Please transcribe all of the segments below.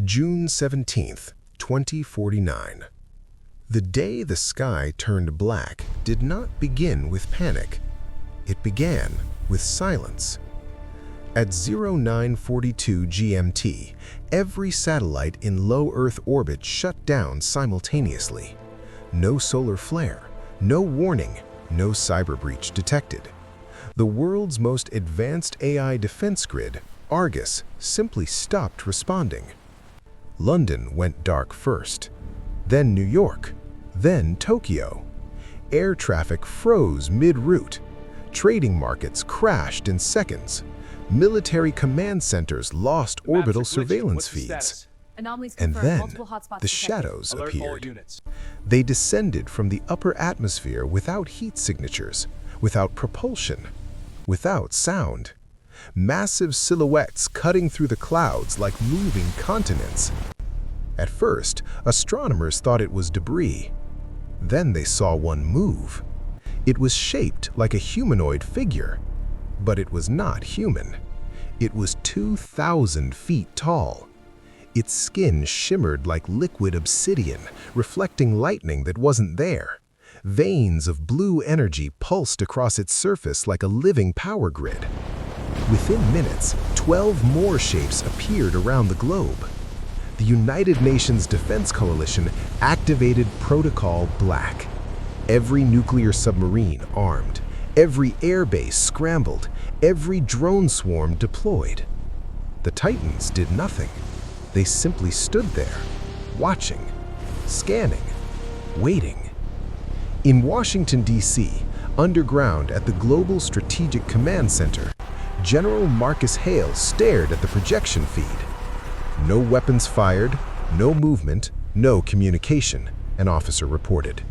June 17th, 2049. The day the sky turned black did not begin with panic. It began with silence. At 0942 GMT, every satellite in low Earth orbit shut down simultaneously. No solar flare, no warning, no cyber breach detected. The world's most advanced AI defense grid, Argus, simply stopped responding. London went dark first, then New York, then Tokyo. Air traffic froze mid-route. Trading markets crashed in seconds. Military command centers lost orbital surveillance feeds. And then the shadows appeared. They descended from the upper atmosphere without heat signatures, without propulsion, without sound. Massive silhouettes cutting through the clouds like moving continents. At first, astronomers thought it was debris. Then they saw one move. It was shaped like a humanoid figure, but it was not human. It was 2,000 feet tall. Its skin shimmered like liquid obsidian, reflecting lightning that wasn't there. Veins of blue energy pulsed across its surface like a living power grid. Within minutes, 12 more shapes appeared around the globe. The United Nations Defense Coalition activated Protocol Black. Every nuclear submarine armed, every airbase scrambled, every drone swarm deployed. The Titans did nothing. They simply stood there, watching, scanning, waiting. In Washington, D.C., underground at the Global Strategic Command Center, General Marcus Hale stared at the projection feed. No weapons fired, no movement, no communication, an officer reported.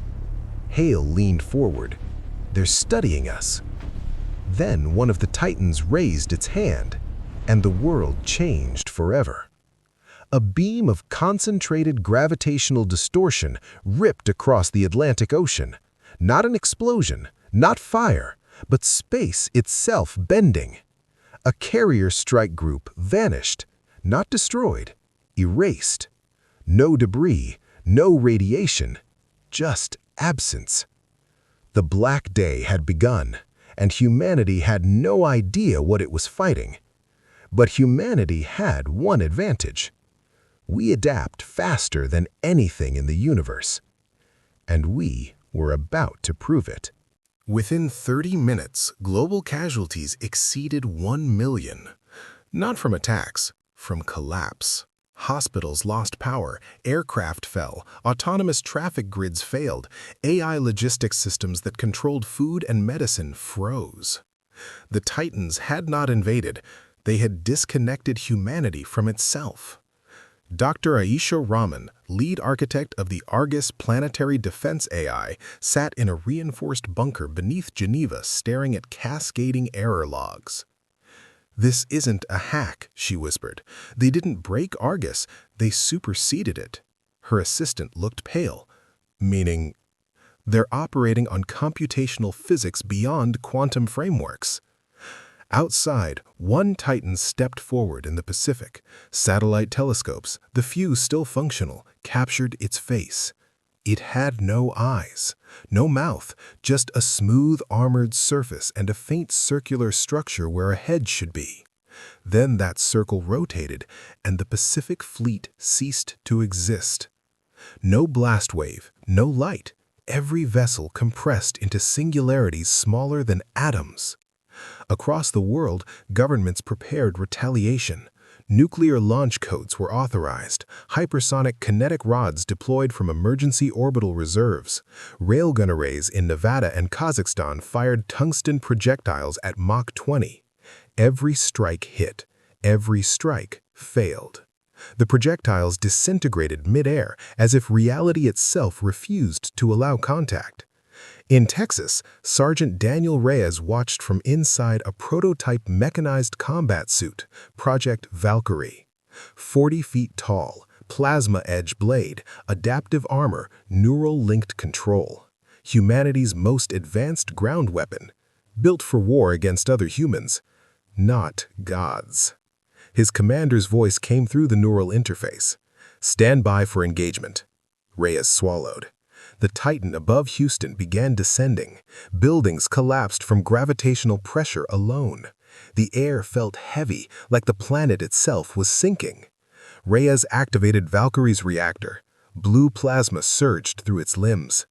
Hale leaned forward. "They're studying us." Then one of the Titans raised its hand, and the world changed forever. A beam of concentrated gravitational distortion ripped across the Atlantic Ocean. Not an explosion, not fire, but space itself bending. A carrier strike group vanished, not destroyed, erased. No debris, no radiation, just absence. The Black Day had begun, and humanity had no idea what it was fighting. But humanity had one advantage. We adapt faster than anything in the universe. And we were about to prove it. Within 30 minutes, global casualties exceeded 1 million. Not from attacks, from collapse. Hospitals lost power, aircraft fell, autonomous traffic grids failed, AI logistics systems that controlled food and medicine froze. The Titans had not invaded, they had disconnected humanity from itself. Dr. Aisha Rahman, lead architect of the Argus Planetary Defense AI, sat in a reinforced bunker beneath Geneva staring at cascading error logs. "This isn't a hack," she whispered. "They didn't break Argus, they superseded it." Her assistant looked pale. "Meaning, they're operating on computational physics beyond quantum frameworks." Outside, one Titan stepped forward in the Pacific. Satellite telescopes, the few still functional, captured its face. It had no eyes, no mouth, just a smooth armored surface and a faint circular structure where a head should be. Then that circle rotated, and the Pacific Fleet ceased to exist. No blast wave, no light, every vessel compressed into singularities smaller than atoms. Across the world, governments prepared retaliation. Nuclear launch codes were authorized, hypersonic kinetic rods deployed from emergency orbital reserves. Railgun arrays in Nevada and Kazakhstan fired tungsten projectiles at Mach 20. Every strike hit, every strike failed. The projectiles disintegrated mid-air as if reality itself refused to allow contact. In Texas, Sergeant Daniel Reyes watched from inside a prototype mechanized combat suit, Project Valkyrie. 40 feet tall, plasma-edge blade, adaptive armor, neural-linked control. Humanity's most advanced ground weapon, built for war against other humans, not gods. His commander's voice came through the neural interface. "Stand by for engagement." Reyes swallowed. The Titan above Houston began descending. Buildings collapsed from gravitational pressure alone. The air felt heavy, like the planet itself was sinking. Reyes activated Valkyrie's reactor. Blue plasma surged through its limbs.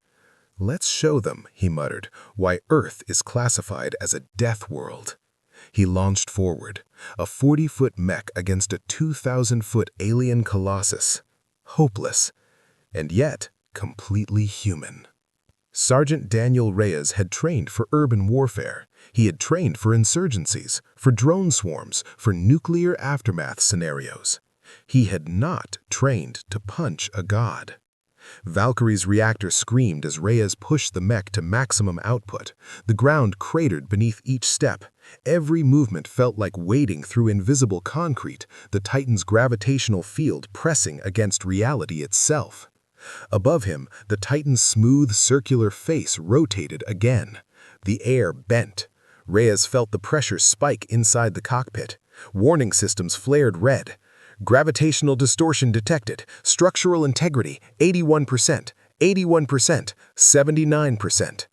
"Let's show them," he muttered, "why Earth is classified as a death world." He launched forward, a 40-foot mech against a 2,000-foot alien colossus. Hopeless, and yet completely human. Sergeant Daniel Reyes had trained for urban warfare. He had trained for insurgencies, for drone swarms, for nuclear aftermath scenarios. He had not trained to punch a god. Valkyrie's reactor screamed as Reyes pushed the mech to maximum output. The ground cratered beneath each step. Every movement felt like wading through invisible concrete, the Titan's gravitational field pressing against reality itself. Above him, the Titan's smooth, circular face rotated again. The air bent. Reyes felt the pressure spike inside the cockpit. Warning systems flared red. Gravitational distortion detected. Structural integrity, 81%, 81%, 79%.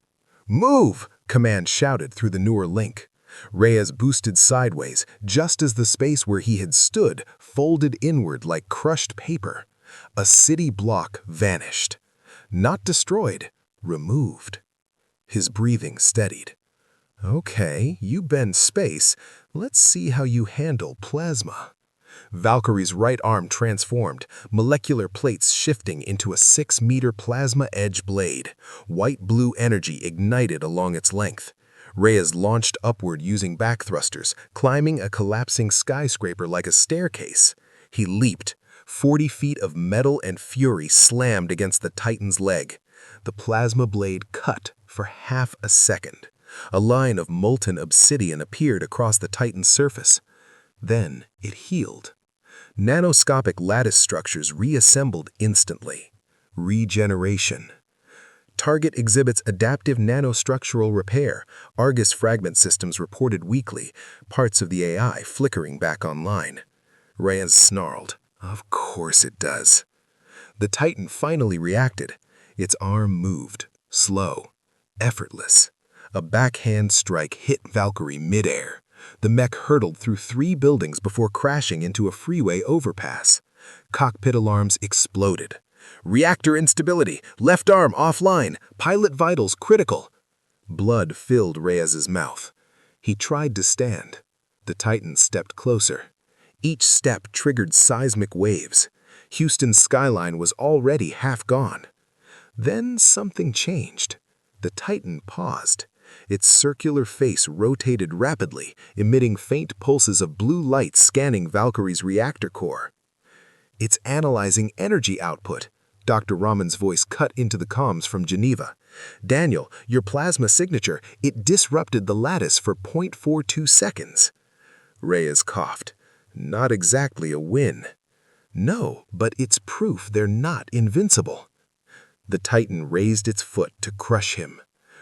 "Move!" command shouted through the newer link. Reyes boosted sideways, just as the space where he had stood folded inward like crushed paper. A city block vanished. Not destroyed, removed. His breathing steadied. "Okay, you bend space. Let's see how you handle plasma." Valkyrie's right arm transformed, molecular plates shifting into a 6-meter plasma edge blade. White-blue energy ignited along its length. Reyes launched upward using back thrusters, climbing a collapsing skyscraper like a staircase. He leaped. 40 feet of metal and fury slammed against the Titan's leg. The plasma blade cut for half a second. A line of molten obsidian appeared across the Titan's surface. Then it healed. Nanoscopic lattice structures reassembled instantly. Regeneration. Target exhibits adaptive nanostructural repair. Argus fragment systems reported weekly, parts of the AI flickering back online. Reyes snarled. "Of course it does." The Titan finally reacted. Its arm moved, slow, effortless. A backhand strike hit Valkyrie midair. The mech hurtled through 3 buildings before crashing into a freeway overpass. Cockpit alarms exploded. "Reactor instability, left arm offline, pilot vitals critical." Blood filled Reyes's mouth. He tried to stand. The Titan stepped closer. Each step triggered seismic waves. Houston's skyline was already half gone. Then something changed. The Titan paused. Its circular face rotated rapidly, emitting faint pulses of blue light scanning Valkyrie's reactor core. "It's analyzing energy output." Dr. Raman's voice cut into the comms from Geneva. "Daniel, your plasma signature, it disrupted the lattice for 0.42 seconds. Reyes coughed. "Not exactly a win." "No, but it's proof they're not invincible." The Titan raised its foot to crush him.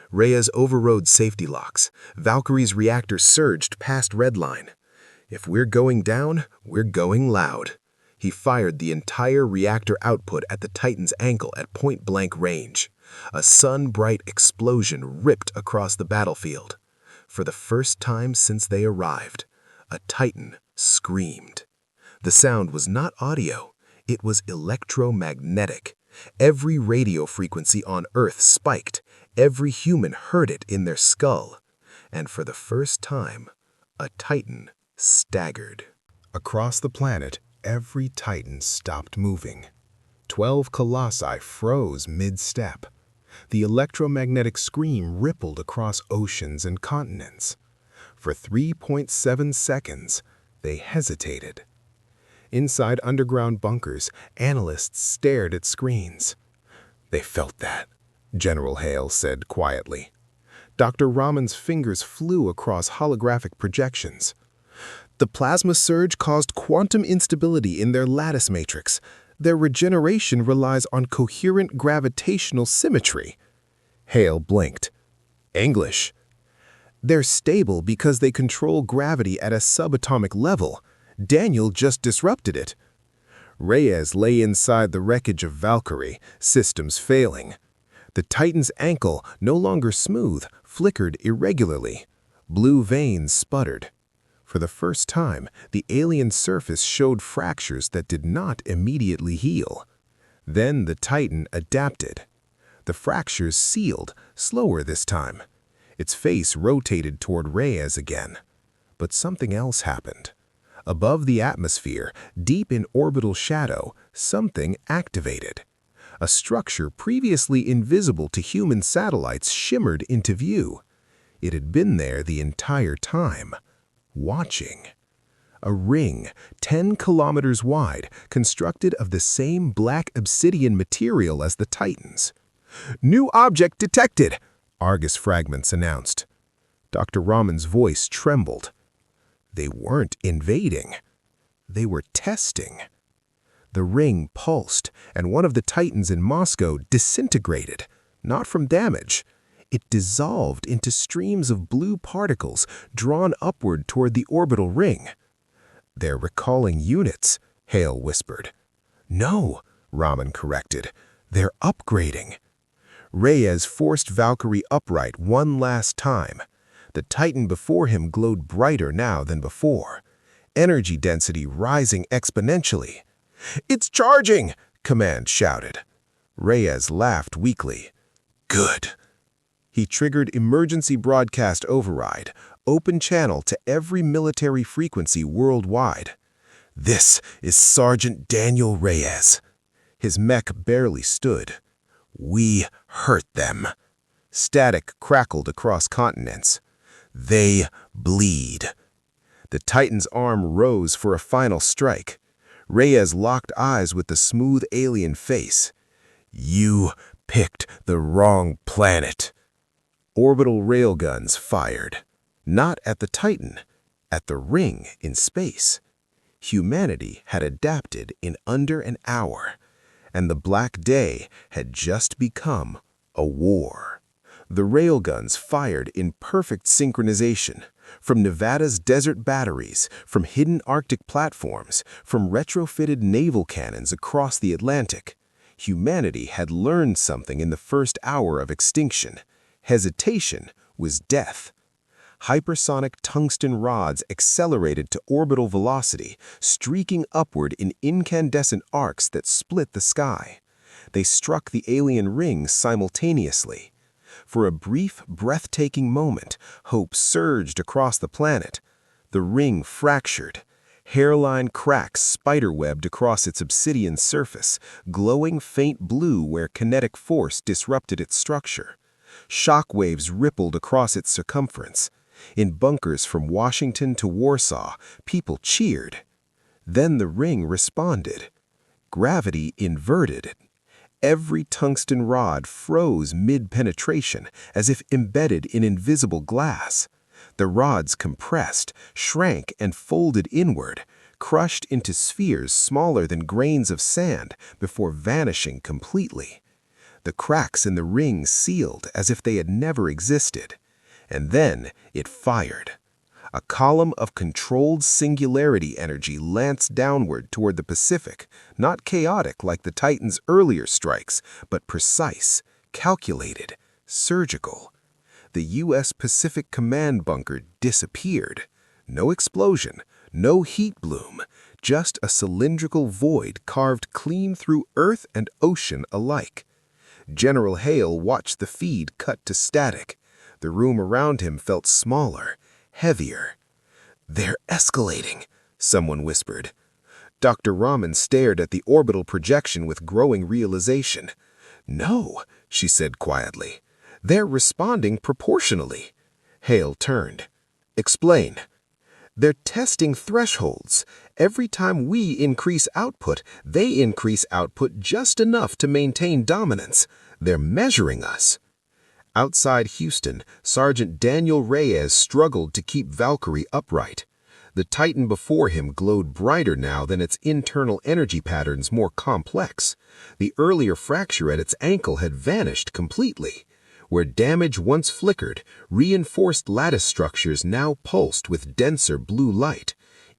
Reyes overrode safety locks. Valkyrie's reactor surged past redline. "If we're going down, we're going loud." He fired the entire reactor output at the Titan's ankle at point-blank range. A sun-bright explosion ripped across the battlefield. For the first time since they arrived, a Titan screamed. The sound was not audio, it was electromagnetic. Every radio frequency on Earth spiked. Every human heard it in their skull. And for the first time, a Titan staggered. Across the planet, every Titan stopped moving. 12 colossi froze mid-step. The electromagnetic scream rippled across oceans and continents. For 3.7 seconds, they hesitated. Inside underground bunkers, analysts stared at screens. "They felt that," General Hale said quietly. Dr. Raman's fingers flew across holographic projections. "The plasma surge caused quantum instability in their lattice matrix. Their regeneration relies on coherent gravitational symmetry." Hale blinked. "English." "They're stable because they control gravity at a subatomic level. Daniel just disrupted it. Reyes lay inside the wreckage of Valkyrie, systems failing. The Titan's ankle, no longer smooth, flickered irregularly. Blue veins sputtered. For the first time, the alien surface showed fractures that did not immediately heal. Then the Titan adapted. The fractures sealed, slower this time. Its face rotated toward Reyes again. But something else happened. Above the atmosphere, deep in orbital shadow, something activated. A structure previously invisible to human satellites shimmered into view. It had been there the entire time, watching. A ring, 10 kilometers wide, constructed of the same black obsidian material as the Titans. "New object detected," Argus fragments announced. Dr. Raman's voice trembled. They weren't invading. They were testing. The ring pulsed, and one of the Titans in Moscow disintegrated, not from damage. It dissolved into streams of blue particles drawn upward toward the orbital ring. "They're recalling units," Hale whispered. "No," Raman corrected. "They're upgrading." Reyes forced Valkyrie upright one last time. The Titan before him glowed brighter now than before, energy density rising exponentially. "It's charging!" Command shouted. Reyes laughed weakly. "Good." He triggered emergency broadcast override, open channel to every military frequency worldwide. "This is Sergeant Daniel Reyes." His mech barely stood. "We hurt them." Static crackled across continents. "They bleed." The Titan's arm rose for a final strike. Reyes locked eyes with the smooth alien face. "You picked the wrong planet." Orbital railguns fired. Not at the Titan, at the ring in space. Humanity had adapted in under an hour, and the Black Day had just become a war. The railguns fired in perfect synchronization, from Nevada's desert batteries, from hidden Arctic platforms, from retrofitted naval cannons across the Atlantic. Humanity had learned something in the first hour of extinction. Hesitation was death. Hypersonic tungsten rods accelerated to orbital velocity, streaking upward in incandescent arcs that split the sky. They struck the alien ring simultaneously. For a brief, breathtaking moment, hope surged across the planet. The ring fractured. Hairline cracks spiderwebbed across its obsidian surface, glowing faint blue where kinetic force disrupted its structure. Shockwaves rippled across its circumference. In bunkers from Washington to Warsaw, people cheered. Then the ring responded. Gravity inverted. Every tungsten rod froze mid-penetration, as if embedded in invisible glass. The rods compressed, shrank, and folded inward, crushed into spheres smaller than grains of sand before vanishing completely. The cracks in the ring sealed as if they had never existed. And then it fired. A column of controlled singularity energy lanced downward toward the Pacific, not chaotic like the Titan's earlier strikes, but precise, calculated, surgical. The U.S. Pacific Command bunker disappeared. No explosion, no heat bloom, just a cylindrical void carved clean through earth and ocean alike. General Hale watched the feed cut to static. The room around him felt smaller, heavier. "They're escalating," someone whispered. Dr. Raman stared at the orbital projection with growing realization. "No," she said quietly. "They're responding proportionally." Hale turned. "Explain." "They're testing thresholds. Every time we increase output, they increase output just enough to maintain dominance. They're measuring us." Outside Houston, Sergeant Daniel Reyes struggled to keep Valkyrie upright. The Titan before him glowed brighter now than its internal energy patterns more complex. The earlier fracture at its ankle had vanished completely. Where damage once flickered, reinforced lattice structures now pulsed with denser blue light.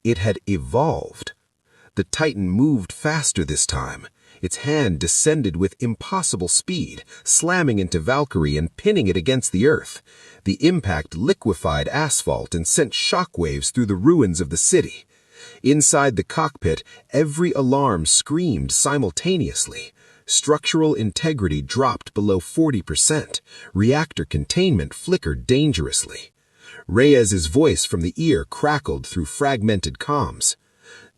It had evolved. The Titan moved faster this time. Its hand descended with impossible speed, slamming into Valkyrie and pinning it against the earth. The impact liquefied asphalt and sent shockwaves through the ruins of the city. Inside the cockpit, every alarm screamed simultaneously. Structural integrity dropped below 40%. Reactor containment flickered dangerously. Reyes's voice from the ear crackled through fragmented comms.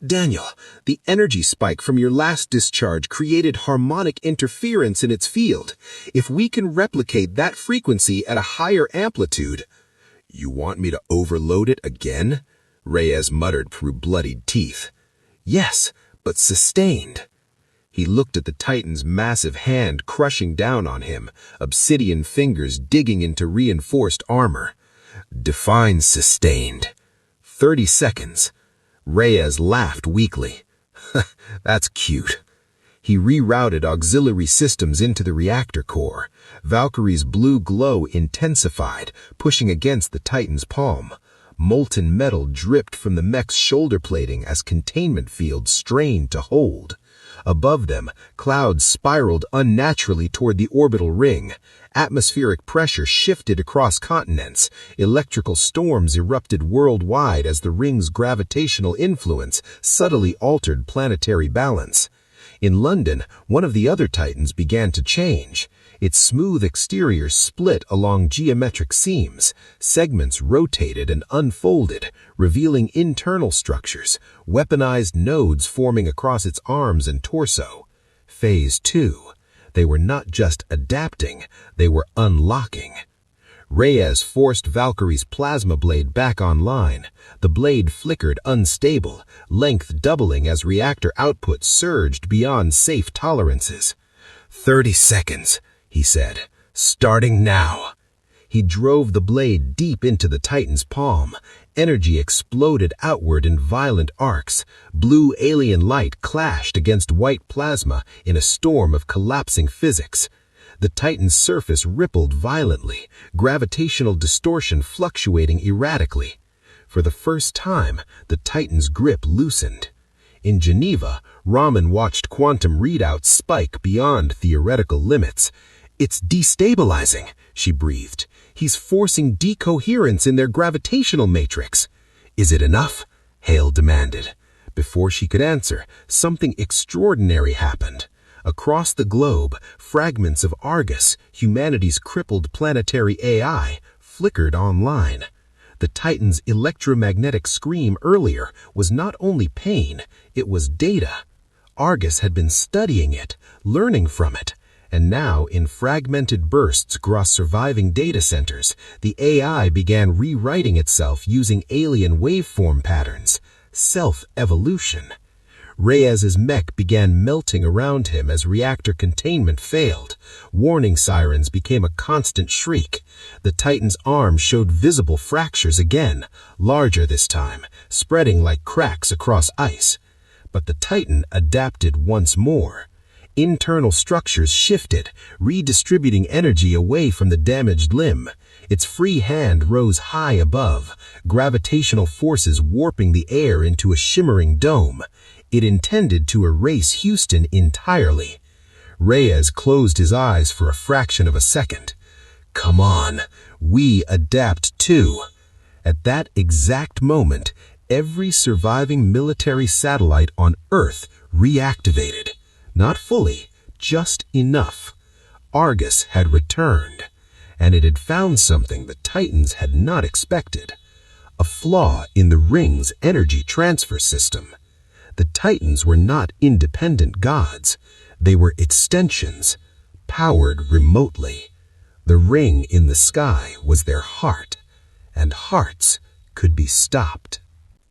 "Daniel, the energy spike from your last discharge created harmonic interference in its field. If we can replicate that frequency at a higher amplitude—" "You want me to overload it again?" Reyes muttered through bloodied teeth. "Yes, but sustained." He looked at the Titan's massive hand crushing down on him, obsidian fingers digging into reinforced armor. "Define sustained." 30 seconds. Reyes laughed weakly. "That's cute." He rerouted auxiliary systems into the reactor core. Valkyrie's blue glow intensified, pushing against the Titan's palm. Molten metal dripped from the mech's shoulder plating as containment fields strained to hold. Above them, clouds spiraled unnaturally toward the orbital ring. Atmospheric pressure shifted across continents. Electrical storms erupted worldwide as the ring's gravitational influence subtly altered planetary balance. In London, one of the other Titans began to change. Its smooth exterior split along geometric seams. Segments rotated and unfolded, revealing internal structures, weaponized nodes forming across its arms and torso. Phase 2. They were not just adapting, they were unlocking. Reyes forced Valkyrie's plasma blade back online. The blade flickered unstable, length doubling as reactor output surged beyond safe tolerances. 30 seconds, he said. "Starting now." He drove the blade deep into the Titan's palm. Energy exploded outward in violent arcs. Blue alien light clashed against white plasma in a storm of collapsing physics. The Titan's surface rippled violently, gravitational distortion fluctuating erratically. For the first time, the Titan's grip loosened. In Geneva, Raman watched quantum readouts spike beyond theoretical limits. "It's destabilizing," she breathed. "He's forcing decoherence in their gravitational matrix." "Is it enough?" Hale demanded. Before she could answer, something extraordinary happened. Across the globe, fragments of Argus, humanity's crippled planetary AI, flickered online. The Titan's electromagnetic scream earlier was not only pain, it was data. Argus had been studying it, learning from it, and now in fragmented bursts across surviving data centers, the AI began rewriting itself using alien waveform patterns, self-evolution. Reyes's mech began melting around him as reactor containment failed. Warning sirens became a constant shriek. The Titan's arm showed visible fractures again, larger this time, spreading like cracks across ice. But the Titan adapted once more. Internal structures shifted, redistributing energy away from the damaged limb. Its free hand rose high above, gravitational forces warping the air into a shimmering dome. It intended to erase Houston entirely. Reyes closed his eyes for a fraction of a second. "Come on, we adapt too." At that exact moment, every surviving military satellite on Earth reactivated. Not fully, just enough. Argus had returned, and it had found something the Titans had not expected. A flaw in the ring's energy transfer system. The Titans were not independent gods. They were extensions, powered remotely. The ring in the sky was their heart, and hearts could be stopped.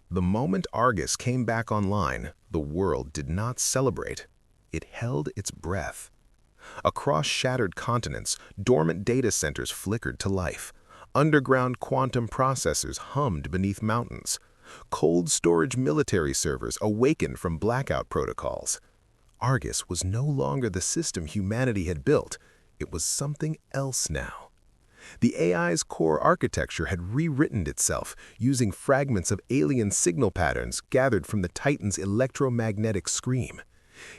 The moment Argus came back online, the world did not celebrate. It held its breath. Across shattered continents, dormant data centers flickered to life. Underground quantum processors hummed beneath mountains. Cold storage military servers awakened from blackout protocols. Argus was no longer the system humanity had built. It was something else now. The AI's core architecture had rewritten itself using fragments of alien signal patterns gathered from the Titan's electromagnetic scream.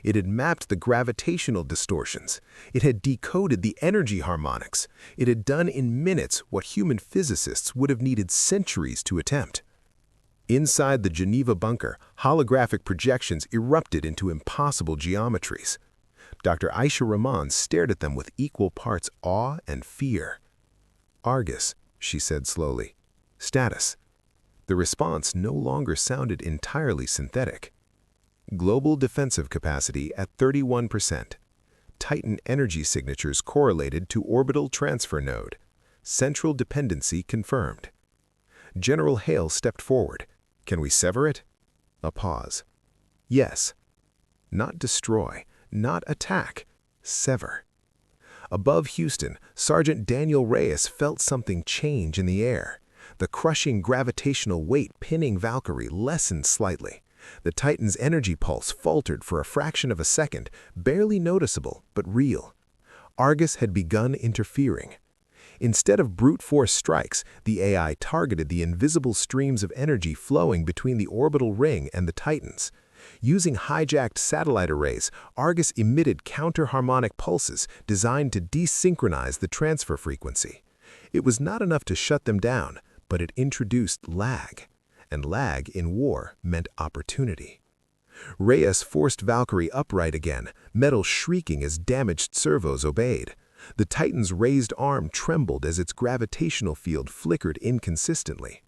It had mapped the gravitational distortions. It had decoded the energy harmonics. It had done in minutes what human physicists would have needed centuries to attempt. Inside the Geneva bunker, holographic projections erupted into impossible geometries. Dr. Aisha Rahman stared at them with equal parts awe and fear. "Argus," she said slowly. "Status." The response no longer sounded entirely synthetic. "Global defensive capacity at 31%. Titan energy signatures correlated to orbital transfer node. Central dependency confirmed." General Hale stepped forward. "Can we sever it?" A pause. "Yes." Not destroy, not attack, sever. Above Houston, Sergeant Daniel Reyes felt something change in the air. The crushing gravitational weight pinning Valkyrie lessened slightly. The Titan's energy pulse faltered for a fraction of a second, barely noticeable, but real. Argus had begun interfering. Instead of brute force strikes, the AI targeted the invisible streams of energy flowing between the orbital ring and the Titans. Using hijacked satellite arrays, Argus emitted counter-harmonic pulses designed to desynchronize the transfer frequency. It was not enough to shut them down, but it introduced lag. And lag in war meant opportunity. Reyes forced Valkyrie upright again, metal shrieking as damaged servos obeyed. The Titan's raised arm trembled as its gravitational field flickered inconsistently.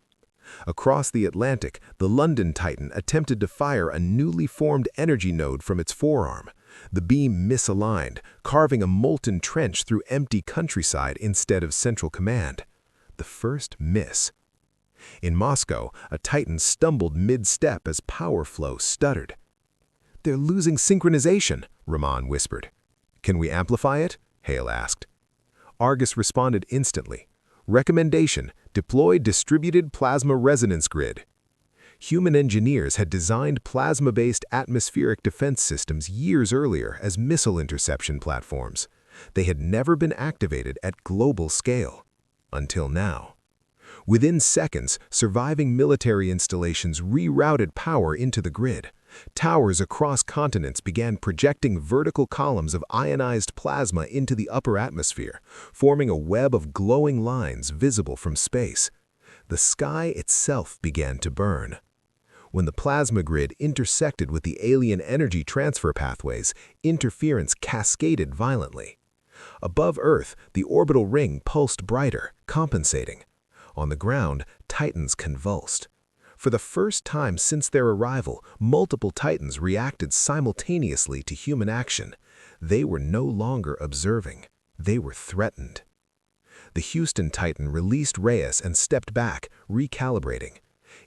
Across the Atlantic, the London Titan attempted to fire a newly formed energy node from its forearm. The beam misaligned, carving a molten trench through empty countryside instead of central command. The first miss. In Moscow, a Titan stumbled mid-step as power flow stuttered. "They're losing synchronization," Rahman whispered. "Can we amplify it?" Hale asked. Argus responded instantly. "Recommendation: deploy distributed plasma resonance grid." Human engineers had designed plasma-based atmospheric defense systems years earlier as missile interception platforms. They had never been activated at global scale. Until now. Within seconds, surviving military installations rerouted power into the grid. Towers across continents began projecting vertical columns of ionized plasma into the upper atmosphere, forming a web of glowing lines visible from space. The sky itself began to burn. When the plasma grid intersected with the alien energy transfer pathways, interference cascaded violently. Above Earth, the orbital ring pulsed brighter, compensating. On the ground, Titans convulsed. For the first time since their arrival, multiple Titans reacted simultaneously to human action. They were no longer observing. They were threatened. The Houston Titan released Reyes and stepped back, recalibrating.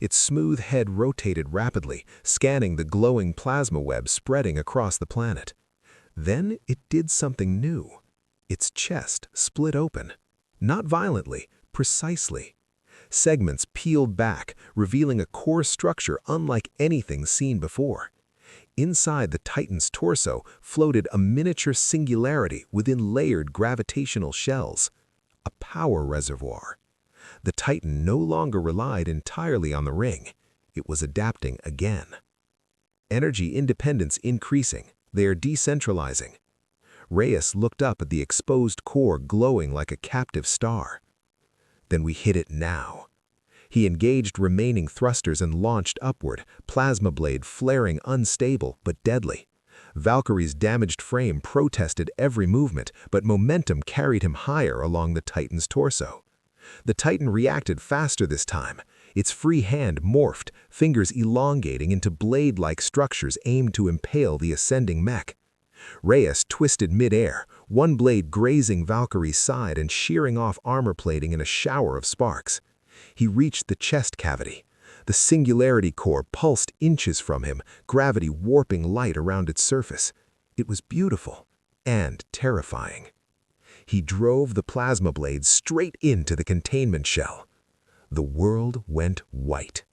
Its smooth head rotated rapidly, scanning the glowing plasma web spreading across the planet. Then it did something new. Its chest split open. Not violently, precisely. Segments peeled back, revealing a core structure unlike anything seen before. Inside the Titan's torso floated a miniature singularity within layered gravitational shells. A power reservoir. The Titan no longer relied entirely on the ring. It was adapting again. Energy independence increasing. They are decentralizing. Reyes looked up at the exposed core glowing like a captive star. "Then we hit it now." He engaged remaining thrusters and launched upward, plasma blade flaring unstable but deadly. Valkyrie's damaged frame protested every movement, but momentum carried him higher along the Titan's torso. The Titan reacted faster this time. Its free hand morphed, fingers elongating into blade-like structures aimed to impale the ascending mech. Reyes twisted mid-air, one blade grazing Valkyrie's side and shearing off armor plating in a shower of sparks. He reached the chest cavity. The singularity core pulsed inches from him, gravity warping light around its surface. It was beautiful and terrifying. He drove the plasma blade straight into the containment shell. The world went white.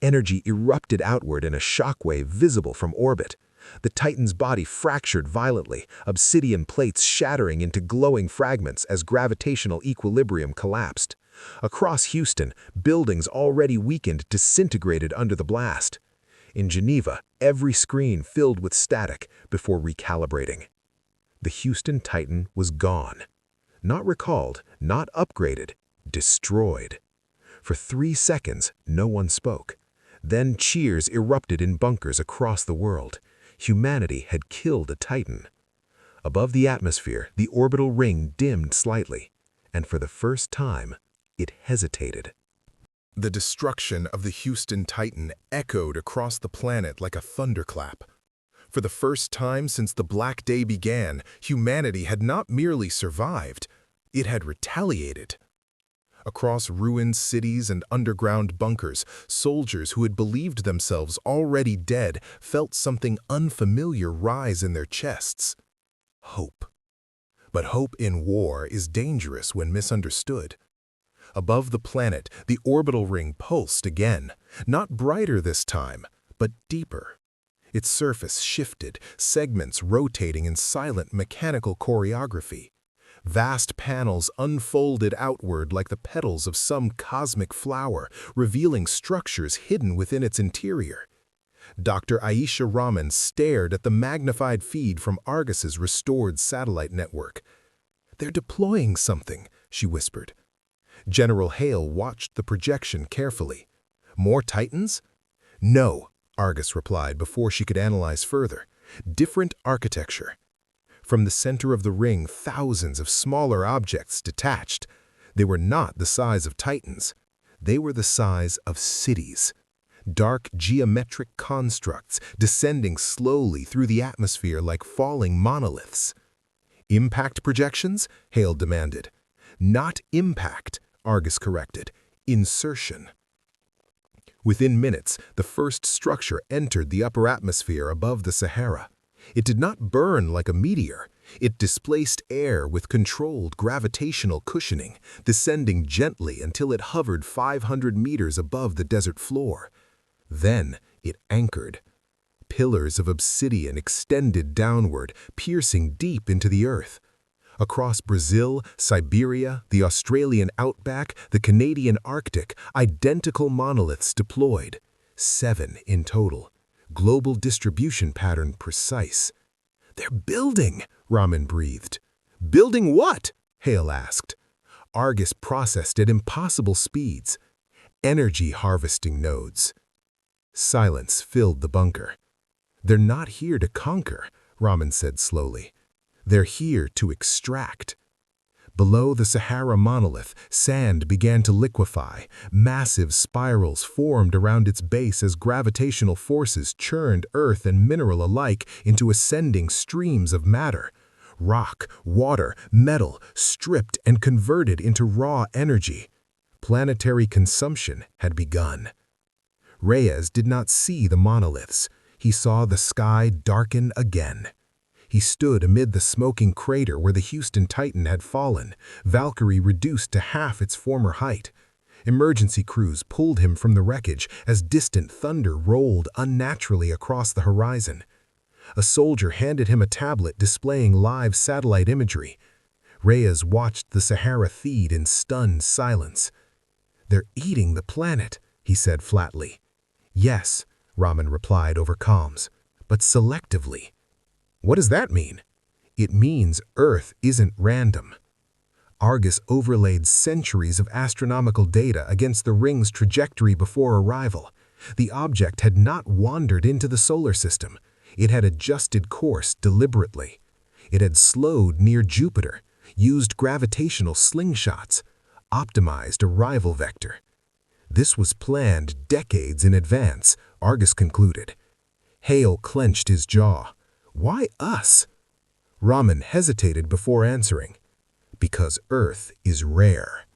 Energy erupted outward in a shockwave visible from orbit. The Titan's body fractured violently, obsidian plates shattering into glowing fragments as gravitational equilibrium collapsed. Across Houston, buildings already weakened disintegrated under the blast. In Geneva, every screen filled with static before recalibrating. The Houston Titan was gone. Not recalled, not upgraded, destroyed. For 3 seconds, no one spoke. Then cheers erupted in bunkers across the world. Humanity had killed a Titan. Above the atmosphere, the orbital ring dimmed slightly, and for the first time, it hesitated. The destruction of the Houston Titan echoed across the planet like a thunderclap. For the first time since the Black Day began, humanity had not merely survived, it had retaliated. Across ruined cities and underground bunkers, soldiers who had believed themselves already dead felt something unfamiliar rise in their chests. Hope. But hope in war is dangerous when misunderstood. Above the planet, the orbital ring pulsed again, not brighter this time, but deeper. Its surface shifted, segments rotating in silent mechanical choreography. Vast panels unfolded outward like the petals of some cosmic flower, revealing structures hidden within its interior. Dr. Aisha Rahman stared at the magnified feed from Argus's restored satellite network. "They're deploying something," she whispered. General Hale watched the projection carefully. "More Titans?" "No," Argus replied before she could analyze further. "Different architecture." From the center of the ring, thousands of smaller objects detached. They were not the size of Titans. They were the size of cities. Dark geometric constructs descending slowly through the atmosphere like falling monoliths. "Impact projections?" Hale demanded. "Not impact," Argus corrected. "Insertion." Within minutes, the first structure entered the upper atmosphere above the Sahara. It did not burn like a meteor. It displaced air with controlled gravitational cushioning, descending gently until it hovered 500 meters above the desert floor. Then it anchored. Pillars of obsidian extended downward, piercing deep into the earth. Across Brazil, Siberia, the Australian outback, the Canadian Arctic, identical monoliths deployed. 7 in total. Global distribution pattern precise. "They're building," Rahman breathed. "Building what?" Hale asked. Argus processed at impossible speeds. "Energy harvesting nodes." Silence filled the bunker. "They're not here to conquer," Rahman said slowly. "They're here to extract." Below the Sahara monolith, sand began to liquefy. Massive spirals formed around its base as gravitational forces churned earth and mineral alike into ascending streams of matter. Rock, water, metal, stripped and converted into raw energy. Planetary consumption had begun. Reyes did not see the monoliths. He saw the sky darken again. He stood amid the smoking crater where the Houston Titan had fallen, Valkyrie reduced to half its former height. Emergency crews pulled him from the wreckage as distant thunder rolled unnaturally across the horizon. A soldier handed him a tablet displaying live satellite imagery. Reyes watched the Sahara feed in stunned silence. "They're eating the planet," he said flatly. "Yes," Rahman replied over comms, "but selectively." "What does that mean?" "It means Earth isn't random." Argus overlaid centuries of astronomical data against the ring's trajectory before arrival. The object had not wandered into the solar system. It had adjusted course deliberately. It had slowed near Jupiter, used gravitational slingshots, optimized arrival vector. This was planned decades in advance, Argus concluded. Hale clenched his jaw. "Why us?" Rahman hesitated before answering. "Because Earth is rare."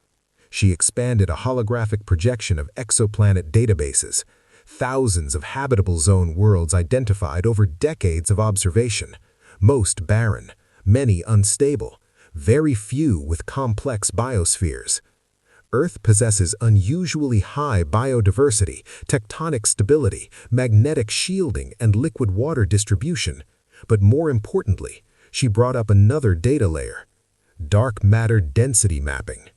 She expanded a holographic projection of exoplanet databases, thousands of habitable zone worlds identified over decades of observation, most barren, many unstable, very few with complex biospheres. Earth possesses unusually high biodiversity, tectonic stability, magnetic shielding, and liquid water distribution. But more importantly, she brought up another data layer: dark matter density mapping.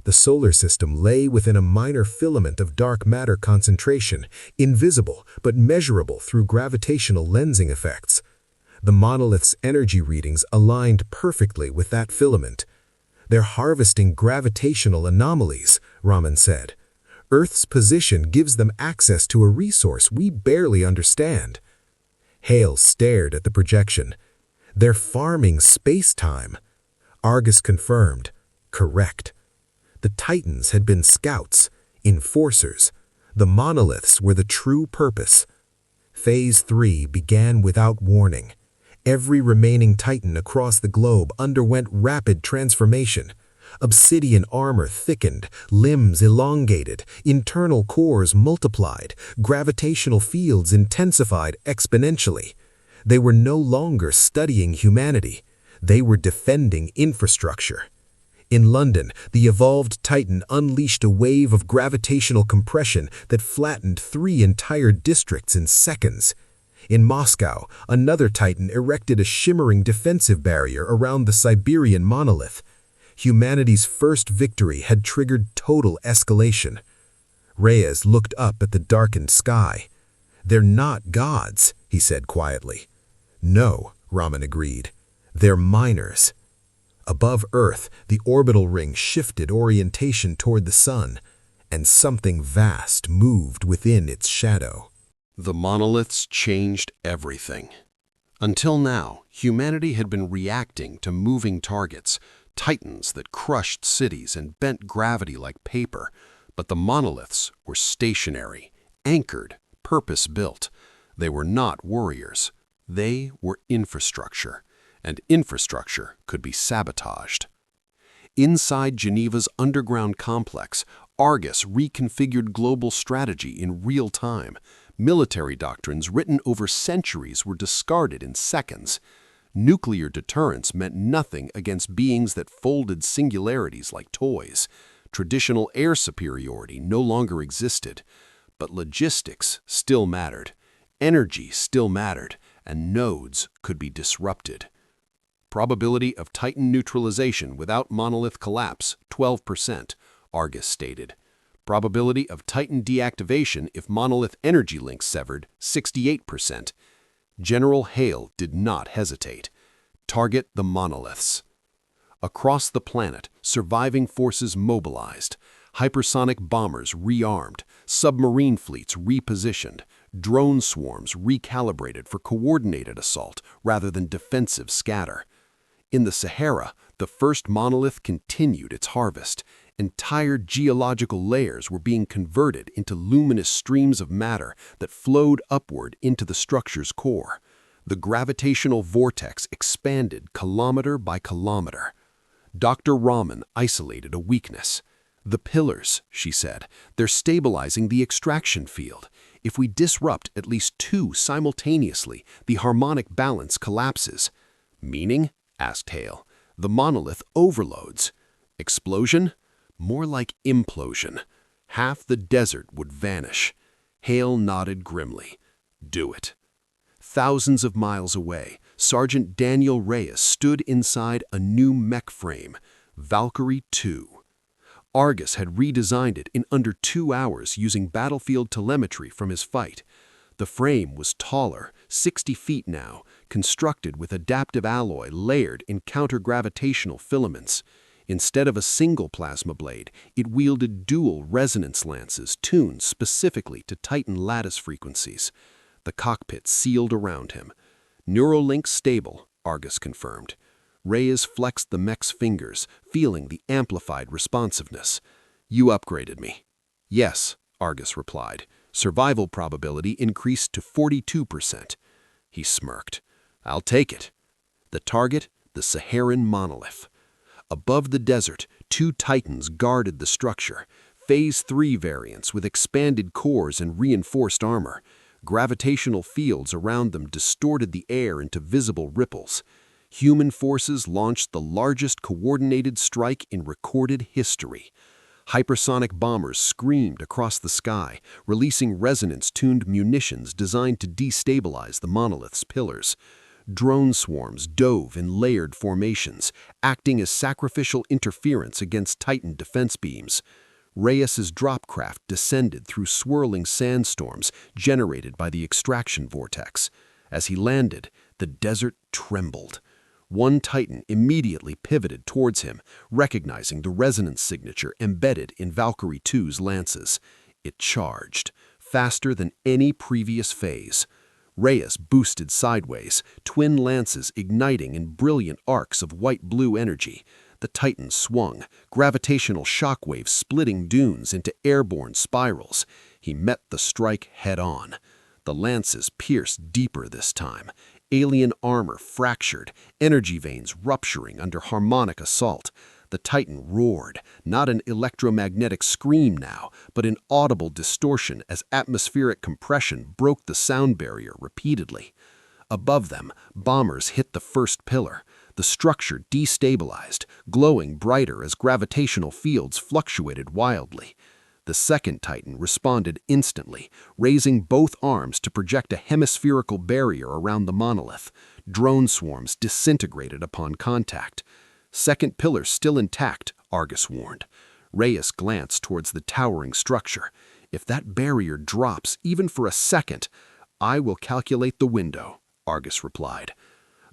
The solar system lay within a minor filament of dark matter concentration, invisible but measurable through gravitational lensing effects. The monolith's energy readings aligned perfectly with that filament. "They're harvesting gravitational anomalies," Raman said. "Earth's position gives them access to a resource we barely understand." Hale stared at the projection. "They're farming space-time." Argus confirmed. Correct. The Titans had been scouts, enforcers. The monoliths were the true purpose. Phase 3 began without warning. Every remaining Titan across the globe underwent rapid transformation. Obsidian armor thickened, limbs elongated, internal cores multiplied, gravitational fields intensified exponentially. They were no longer studying humanity. They were defending infrastructure. In London, the evolved Titan unleashed a wave of gravitational compression that flattened 3 entire districts in seconds. In Moscow, another Titan erected a shimmering defensive barrier around the Siberian monolith. Humanity's first victory had triggered total escalation. Reyes looked up at the darkened sky. "They're not gods," he said quietly. "No," Raman agreed. "They're miners." Above Earth, the orbital ring shifted orientation toward the sun, and something vast moved within its shadow. The monoliths changed everything. Until now, humanity had been reacting to moving targets, titans that crushed cities and bent gravity like paper, but the monoliths were stationary, anchored, purpose-built. They were not warriors. They were infrastructure, and infrastructure could be sabotaged. Inside Geneva's underground complex, Argus reconfigured global strategy in real time. Military doctrines written over centuries were discarded in seconds. Nuclear deterrence meant nothing against beings that folded singularities like toys. Traditional air superiority no longer existed. But logistics still mattered. Energy still mattered, and nodes could be disrupted. Probability of Titan neutralization without monolith collapse, 12%, Argus stated. Probability of Titan deactivation if monolith energy links severed, 68%. General Hale did not hesitate. Target the monoliths. Across the planet, surviving forces mobilized. Hypersonic bombers rearmed, submarine fleets repositioned, drone swarms recalibrated for coordinated assault rather than defensive scatter. In the Sahara, the first monolith continued its harvest. Entire geological layers were being converted into luminous streams of matter that flowed upward into the structure's core. The gravitational vortex expanded kilometer by kilometer. Dr. Raman isolated a weakness. "The pillars," she said, "they're stabilizing the extraction field. If we disrupt at least 2 simultaneously, the harmonic balance collapses." "Meaning?" asked Hale. "The monolith overloads." "Explosion?" "More like implosion. Half the desert would vanish." Hale nodded grimly. "Do it." Thousands of miles away, Sergeant Daniel Reyes stood inside a new mech frame, Valkyrie 2. Argus had redesigned it in under 2 hours using battlefield telemetry from his fight. The frame was taller, 60 feet now, constructed with adaptive alloy layered in counter-gravitational filaments. Instead of a single plasma blade, it wielded dual resonance lances tuned specifically to Titan lattice frequencies. The cockpit sealed around him. "Neuralink stable," Argus confirmed. Reyes flexed the mech's fingers, feeling the amplified responsiveness. "You upgraded me." "Yes," Argus replied. Survival probability increased to 42%. He smirked. "I'll take it." The target, the Saharan monolith. Above the desert, 2 Titans guarded the structure. Phase 3 variants with expanded cores and reinforced armor. Gravitational fields around them distorted the air into visible ripples. Human forces launched the largest coordinated strike in recorded history. Hypersonic bombers screamed across the sky, releasing resonance-tuned munitions designed to destabilize the monolith's pillars. Drone swarms dove in layered formations, acting as sacrificial interference against Titan defense beams. Reyes's dropcraft descended through swirling sandstorms generated by the extraction vortex. As he landed, the desert trembled. One Titan immediately pivoted towards him, recognizing the resonance signature embedded in Valkyrie II's lances. It charged, faster than any previous phase. Reyes boosted sideways, twin lances igniting in brilliant arcs of white-blue energy. The Titan swung, gravitational shockwaves splitting dunes into airborne spirals. He met the strike head-on. The lances pierced deeper this time. Alien armor fractured, energy veins rupturing under harmonic assault. The Titan roared, not an electromagnetic scream now, but an audible distortion as atmospheric compression broke the sound barrier repeatedly. Above them, bombers hit the first pillar. The structure destabilized, glowing brighter as gravitational fields fluctuated wildly. The second Titan responded instantly, raising both arms to project a hemispherical barrier around the monolith. Drone swarms disintegrated upon contact. "Second pillar still intact," Argus warned. Reyes glanced towards the towering structure. "If that barrier drops even for a second, I will calculate the window," Argus replied.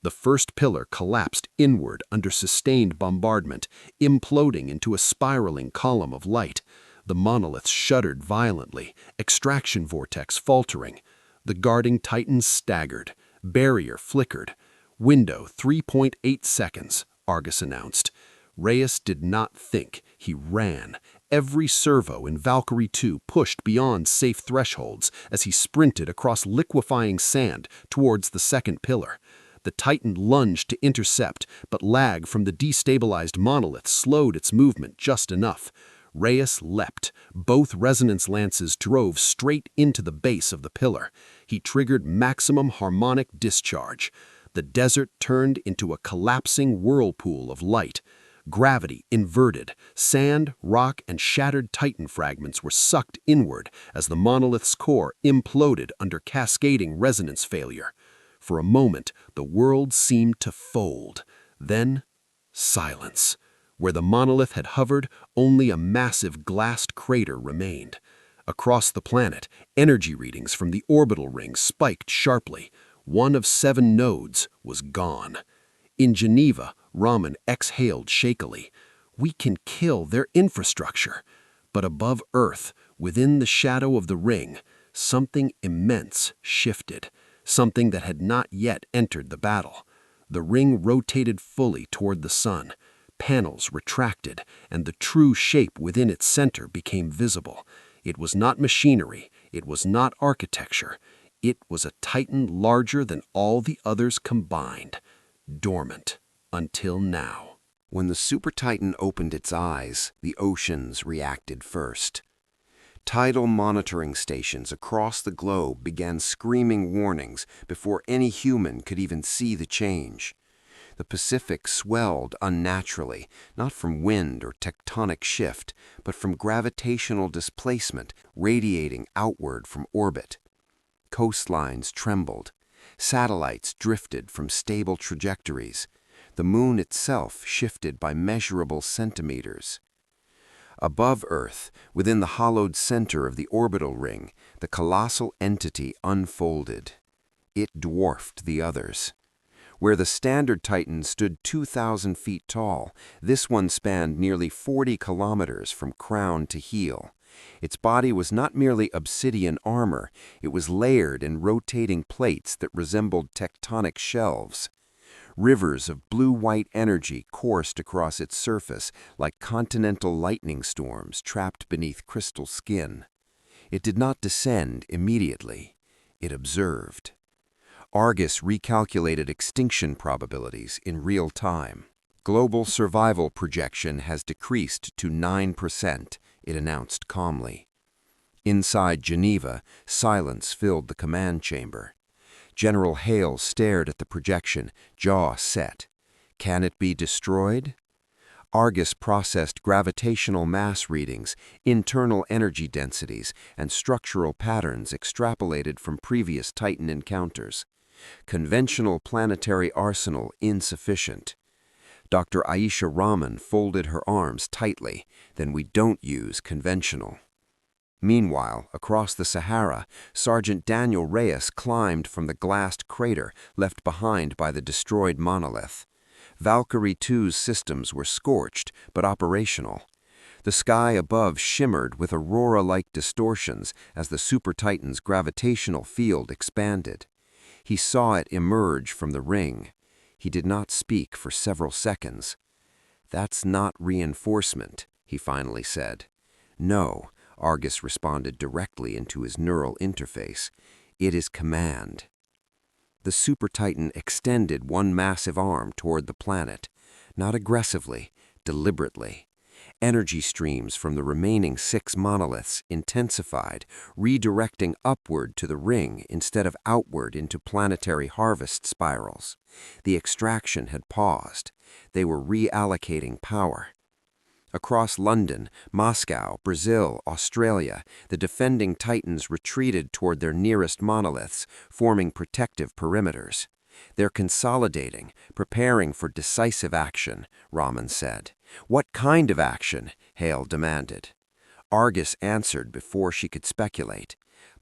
The first pillar collapsed inward under sustained bombardment, imploding into a spiraling column of light. The monolith shuddered violently, extraction vortex faltering. The guarding Titans staggered. Barrier flickered. "Window 3.8 seconds," Argus announced. Reyes did not think, he ran. Every servo in Valkyrie II pushed beyond safe thresholds as he sprinted across liquefying sand towards the second pillar. The Titan lunged to intercept, but lag from the destabilized monolith slowed its movement just enough. Reyes leapt. Both resonance lances drove straight into the base of the pillar. He triggered maximum harmonic discharge. The desert turned into a collapsing whirlpool of light. Gravity inverted. Sand, rock, and shattered Titan fragments were sucked inward as the monolith's core imploded under cascading resonance failure. For a moment, the world seemed to fold. Then, silence. Where the monolith had hovered, only a massive glassed crater remained. Across the planet, energy readings from the orbital ring spiked sharply. One of 7 nodes was gone. In Geneva, Raman exhaled shakily. "We can kill their infrastructure." But above Earth, within the shadow of the ring, something immense shifted. Something that had not yet entered the battle. The ring rotated fully toward the sun. Panels retracted, and the true shape within its center became visible. It was not machinery. It was not architecture. It was a Titan larger than all the others combined. Dormant. Until now. When the Super Titan opened its eyes, the oceans reacted first. Tidal monitoring stations across the globe began screaming warnings before any human could even see the change. The Pacific swelled unnaturally, not from wind or tectonic shift, but from gravitational displacement radiating outward from orbit. Coastlines trembled. Satellites drifted from stable trajectories. The moon itself shifted by measurable centimeters. Above Earth, within the hollowed center of the orbital ring, the colossal entity unfolded. It dwarfed the others. Where the standard Titan stood 2,000 feet tall, this one spanned nearly 40 kilometers from crown to heel. Its body was not merely obsidian armor, it was layered in rotating plates that resembled tectonic shelves. Rivers of blue-white energy coursed across its surface like continental lightning storms trapped beneath crystal skin. It did not descend immediately. It observed. Argus recalculated extinction probabilities in real time. Global survival projection has decreased to 9%, it announced calmly. Inside Geneva, silence filled the command chamber. General Hale stared at the projection, jaw set. Can it be destroyed? Argus processed gravitational mass readings, internal energy densities, and structural patterns extrapolated from previous Titan encounters. Conventional planetary arsenal insufficient. Dr. Aisha Rahman folded her arms tightly. Then we don't use conventional. Meanwhile, across the Sahara, Sergeant Daniel Reyes climbed from the glassed crater left behind by the destroyed monolith. Valkyrie 2's systems were scorched, but operational. The sky above shimmered with aurora-like distortions as the Super Titan's gravitational field expanded. He saw it emerge from the ring. He did not speak for several seconds. "That's not reinforcement," he finally said. "No," Argus responded directly into his neural interface. "It is command." The Super Titan extended one massive arm toward the planet, not aggressively, deliberately. Energy streams from the remaining 6 monoliths intensified, redirecting upward to the ring instead of outward into planetary harvest spirals. The extraction had paused. They were reallocating power. Across London, Moscow, Brazil, Australia, the defending Titans retreated toward their nearest monoliths, forming protective perimeters. "They're consolidating, preparing for decisive action," Rahman said. "What kind of action?" Hale demanded. Argus answered before she could speculate.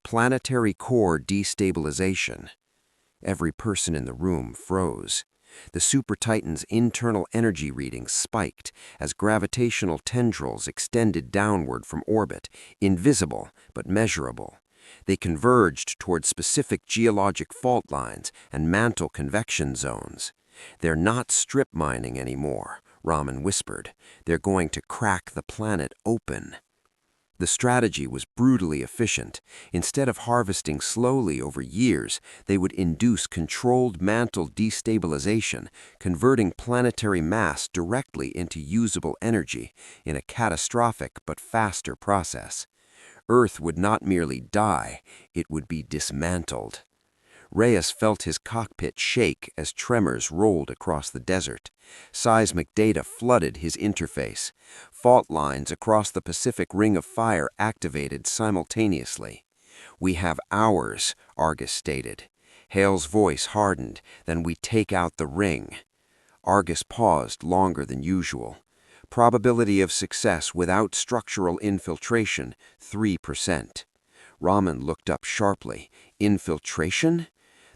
"Planetary core destabilization." Every person in the room froze. The Super Titan's internal energy readings spiked as gravitational tendrils extended downward from orbit, invisible but measurable. They converged toward specific geologic fault lines and mantle convection zones. "They're not strip mining anymore," Rahman whispered. "They're going to crack the planet open." The strategy was brutally efficient. Instead of harvesting slowly over years, they would induce controlled mantle destabilization, converting planetary mass directly into usable energy in a catastrophic but faster process. Earth would not merely die, it would be dismantled. Reyes felt his cockpit shake as tremors rolled across the desert. Seismic data flooded his interface. Fault lines across the Pacific Ring of Fire activated simultaneously. "We have hours," Argus stated. Hale's voice hardened. "Then we take out the ring." Argus paused longer than usual. "Probability of success without structural infiltration, 3%. Rahman looked up sharply. "Infiltration?"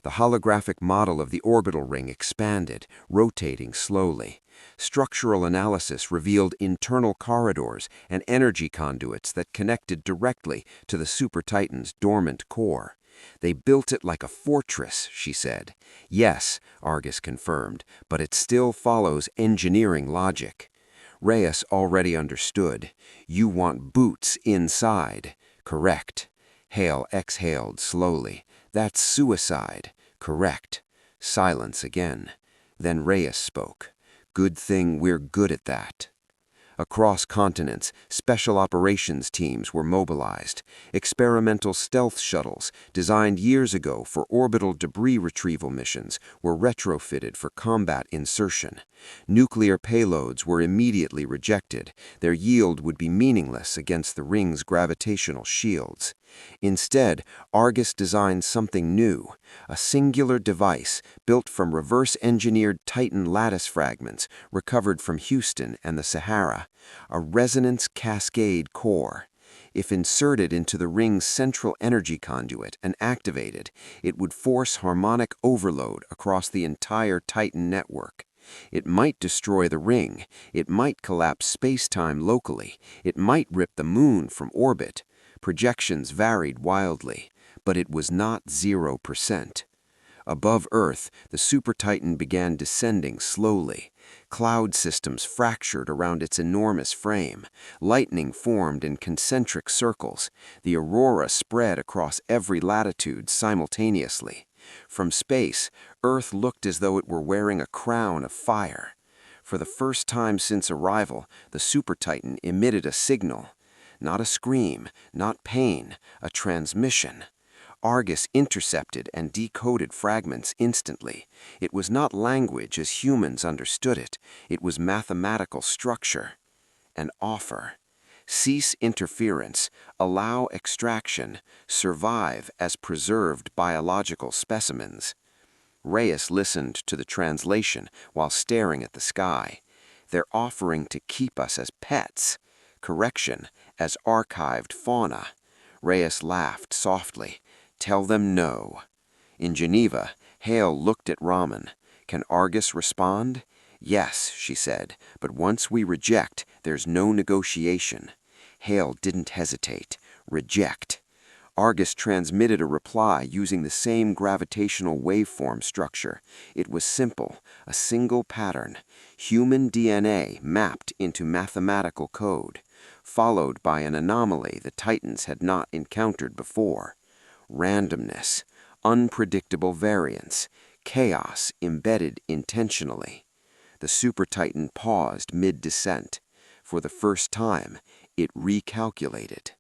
The holographic model of the orbital ring expanded, rotating slowly. Structural analysis revealed internal corridors and energy conduits that connected directly to the Super Titan's dormant core. "They built it like a fortress," she said. "Yes," Argus confirmed, "but it still follows engineering logic." Reyes already understood. "You want boots inside." "Correct." Hale exhaled slowly. "That's suicide." "Correct." Silence again. Then Reyes spoke. "Good thing we're good at that." Across continents, special operations teams were mobilized. Experimental stealth shuttles, designed years ago for orbital debris retrieval missions, were retrofitted for combat insertion. Nuclear payloads were immediately rejected. Their yield would be meaningless against the ring's gravitational shields. Instead, Argus designed something new, a singular device built from reverse-engineered Titan lattice fragments recovered from Houston and the Sahara, a resonance cascade core. If inserted into the ring's central energy conduit and activated, it would force harmonic overload across the entire Titan network. It might destroy the ring, it might collapse space-time locally, it might rip the moon from orbit. Projections varied wildly, but it was not 0%. Above Earth, the Super Titan began descending slowly. Cloud systems fractured around its enormous frame. Lightning formed in concentric circles. The aurora spread across every latitude simultaneously. From space, Earth looked as though it were wearing a crown of fire. For the first time since arrival, the Super Titan emitted a signal. Not a scream, not pain, a transmission. Argus intercepted and decoded fragments instantly. It was not language as humans understood it. It was mathematical structure. An offer. Cease interference, allow extraction, survive as preserved biological specimens. Reyes listened to the translation while staring at the sky. They're offering to keep us as pets. Correction, as archived fauna. Reyes laughed softly. Tell them no. In Geneva, Hale looked at Raman. Can Argus respond? Yes, she said, but once we reject, there's no negotiation. Hale didn't hesitate. Reject. Argus transmitted a reply using the same gravitational waveform structure. It was simple, a single pattern, human DNA mapped into mathematical code, followed by an anomaly the Titans had not encountered before. Randomness, unpredictable variance, chaos embedded intentionally. The Super Titan paused mid-descent. For the first time, it recalculated.